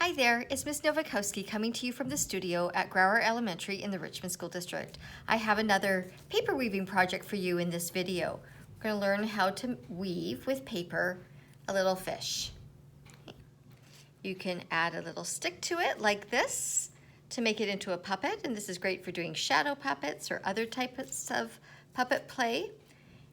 Hi there, it's Miss Nowakowski coming to you from the studio at Grower Elementary in the Richmond School District. I have another paper weaving project for you in this video. We're going to learn how to weave with paper a little fish. You can add a little stick to it like this to make it into a puppet, and this is great for doing shadow puppets or other types of puppet play.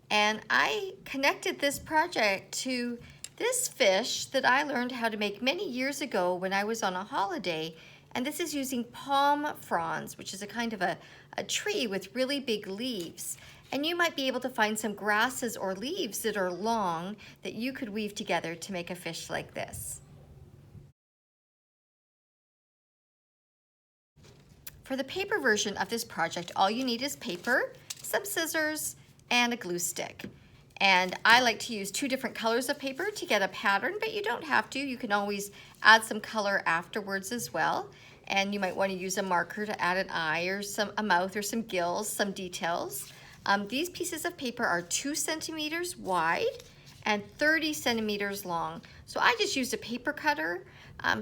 And I connected this project to this fish that I learned how to make many years ago when I was on a holiday, and this is using palm fronds, which is a kind of a tree with really big leaves. And you might be able to find some grasses or leaves that are long that you could weave together to make a fish like this. For the paper version of this project, all you need is paper, some scissors, and a glue stick. And I like to use two different colors of paper to get a pattern, but you don't have to. You can always add some color afterwards as well. And you might want to use a marker to add an eye or a mouth or some gills, some details. These pieces of paper are 2 centimeters wide and 30 centimeters long. So I just used a paper cutter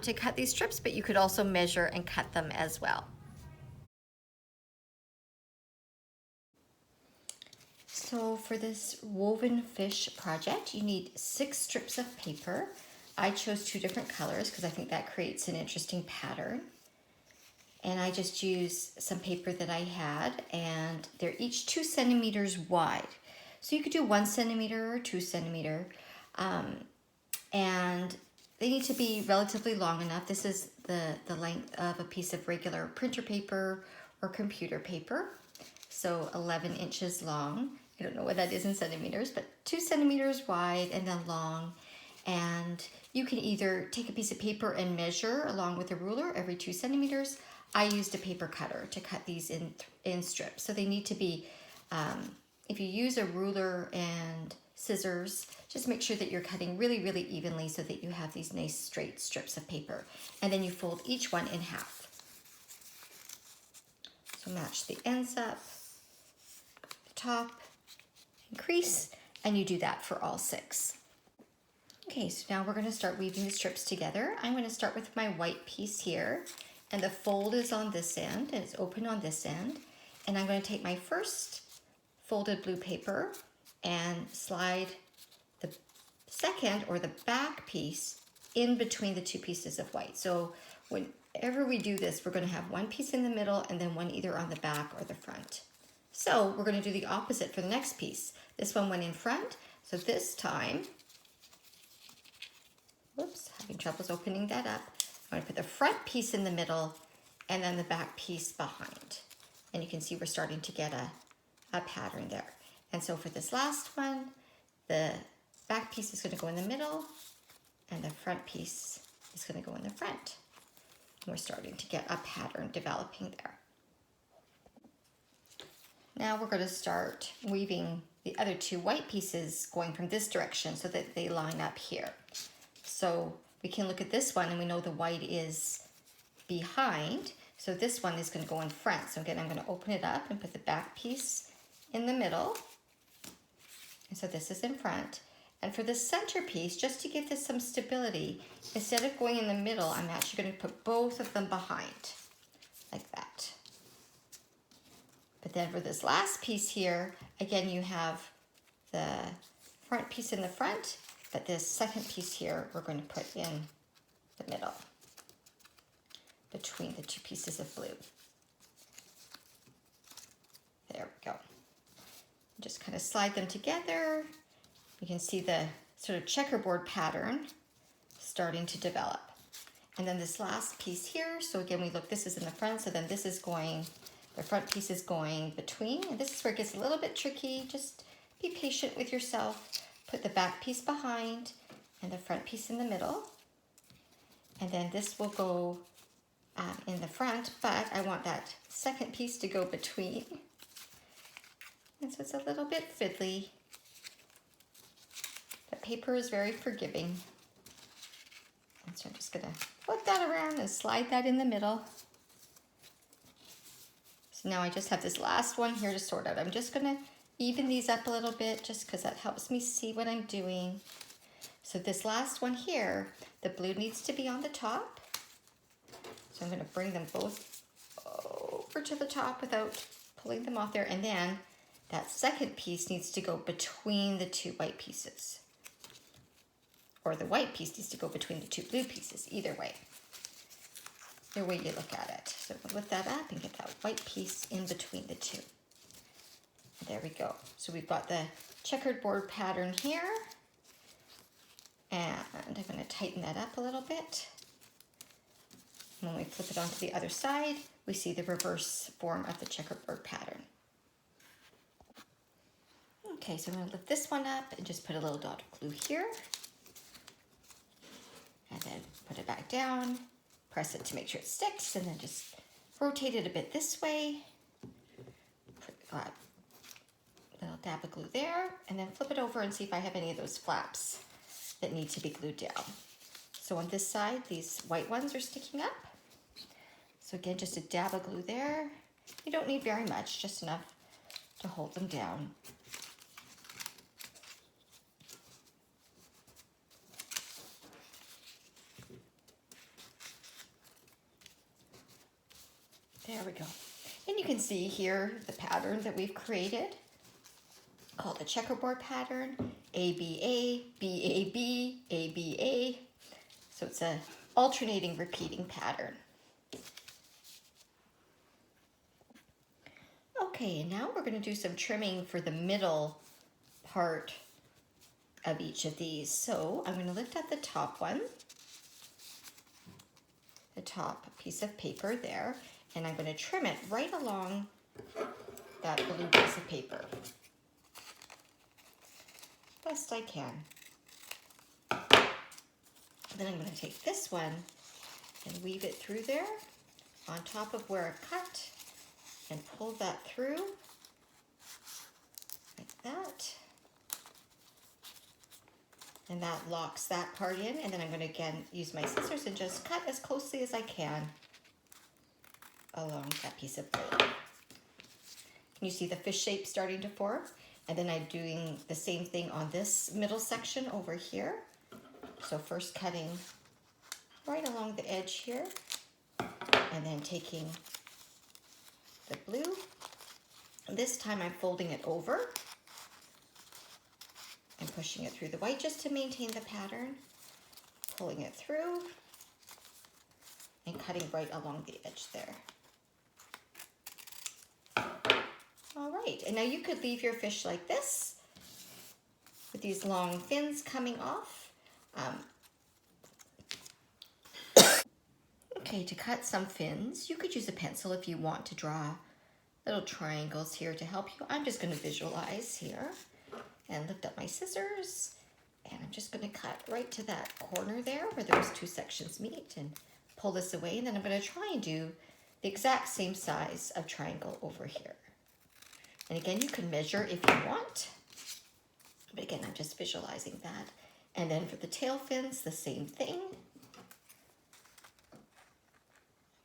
to cut these strips, but you could also measure and cut them as well. So for this woven fish project, you need 6 strips of paper. I chose 2 different colors because I think that creates an interesting pattern. And I just used some paper that I had, and they're each 2 centimeters wide. So you could do 1 centimeter or 2 centimeter. And they need to be relatively long enough. This is the length of a piece of regular printer paper or computer paper. So 11 inches long. I don't know what that is in centimeters, but 2 centimeters wide and then long. And you can either take a piece of paper and measure along with a ruler every 2 centimeters. I used a paper cutter to cut these in strips. So they need to be, if you use a ruler and scissors, just make sure that you're cutting really, really evenly so that you have these nice straight strips of paper. And then you fold each one in half. So match the ends up, the top, and crease, and you do that for all 6. Okay, so now we're going to start weaving the strips together. I'm going to start with my white piece here, and the fold is on this end, and it's open on this end. And I'm going to take my first folded blue paper and slide the second or the back piece in between the 2 pieces of white. So whenever we do this, we're going to have one piece in the middle and then one either on the back or the front. So we're going to do the opposite for the next piece. This one went in front, so this time, whoops, having troubles opening that up. I'm going to put the front piece in the middle and then the back piece behind. And you can see we're starting to get a pattern there. And so for this last one, the back piece is going to go in the middle and the front piece is going to go in the front. And we're starting to get a pattern developing there. Now we're going to start weaving the other 2 white pieces going from this direction so that they line up here. So we can look at this one and we know the white is behind. So this one is going to go in front. So again, I'm going to open it up and put the back piece in the middle. And so this is in front. And for the center piece, just to give this some stability, instead of going in the middle, I'm actually going to put both of them behind, like that. But then for this last piece here, again, you have the front piece in the front, but this second piece here, we're going to put in the middle between the 2 pieces of blue. There we go. Just kind of slide them together. You can see the sort of checkerboard pattern starting to develop. And then this last piece here, so again, we look, this is in the front, so then this is going, the front piece is going between, and this is where it gets a little bit tricky. Just be patient with yourself. Put the back piece behind and the front piece in the middle. And then this will go in the front, but I want that second piece to go between. And so it's a little bit fiddly. The paper is very forgiving. And so I'm just gonna flip that around and slide that in the middle. So now I just have this last one here to sort out. I'm just gonna even these up a little bit just because that helps me see what I'm doing. So this last one here, the blue needs to be on the top So I'm going to bring them both over to the top without pulling them off there. And then that second piece needs to go between the two white pieces. Or the white piece needs to go between the two blue pieces, either way. Either way you look at it. So we'll lift that up and get that white piece in between the two. There we go. So we've got the checkered board pattern here. And I'm going to tighten that up a little bit. When we flip it onto the other side, we see the reverse form of the checkerboard pattern. Okay, so I'm going to lift this one up and just put a little dot of glue here. And then put it back down, press it to make sure it sticks, and then just rotate it a bit this way. Put a little dab of glue there, and then flip it over and see if I have any of those flaps that need to be glued down. So on this side, these white ones are sticking up. So again, just a dab of glue there. You don't need very much, just enough to hold them down. There we go. And you can see here the pattern that we've created called a checkerboard pattern, ABA, BAB, ABA. So it's a alternating repeating pattern. Okay, and now we're going to do some trimming for the middle part of each of these. So I'm going to lift up the top one, the top piece of paper there, and I'm going to trim it right along that blue piece of paper. Best I can. Then I'm going to take this one and weave it through there on top of where I've cut and pull that through like that. And that locks that part in, and then I'm going to again use my scissors and just cut as closely as I can along that piece of blue. Can you see the fish shape starting to form? And then I'm doing the same thing on this middle section over here. So first cutting right along the edge here, and then taking the blue. This time I'm folding it over and pushing it through the white just to maintain the pattern, pulling it through and cutting right along the edge there. All right, and now you could leave your fish like this with these long fins coming off. Okay, to cut some fins, you could use a pencil if you want to draw little triangles here to help you. I'm just going to visualize here and lift up my scissors, and I'm just going to cut right to that corner there where those two sections meet and pull this away, and then I'm going to try and do the exact same size of triangle over here. And again, you can measure if you want, but again, I'm just visualizing that. And then for the tail fins, the same thing.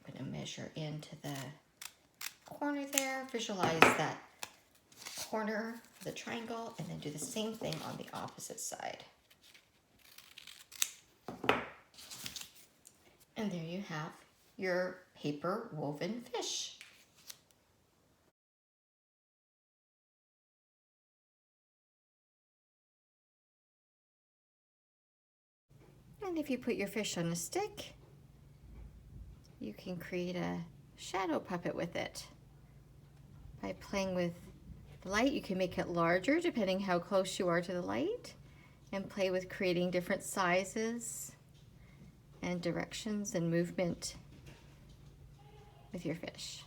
I'm going to measure into the corner there, visualize that corner of the triangle, and then do the same thing on the opposite side. And there you have your paper woven fish. And if you put your fish on a stick, you can create a shadow puppet with it. By playing with the light, you can make it larger depending how close you are to the light, and play with creating different sizes and directions and movement with your fish.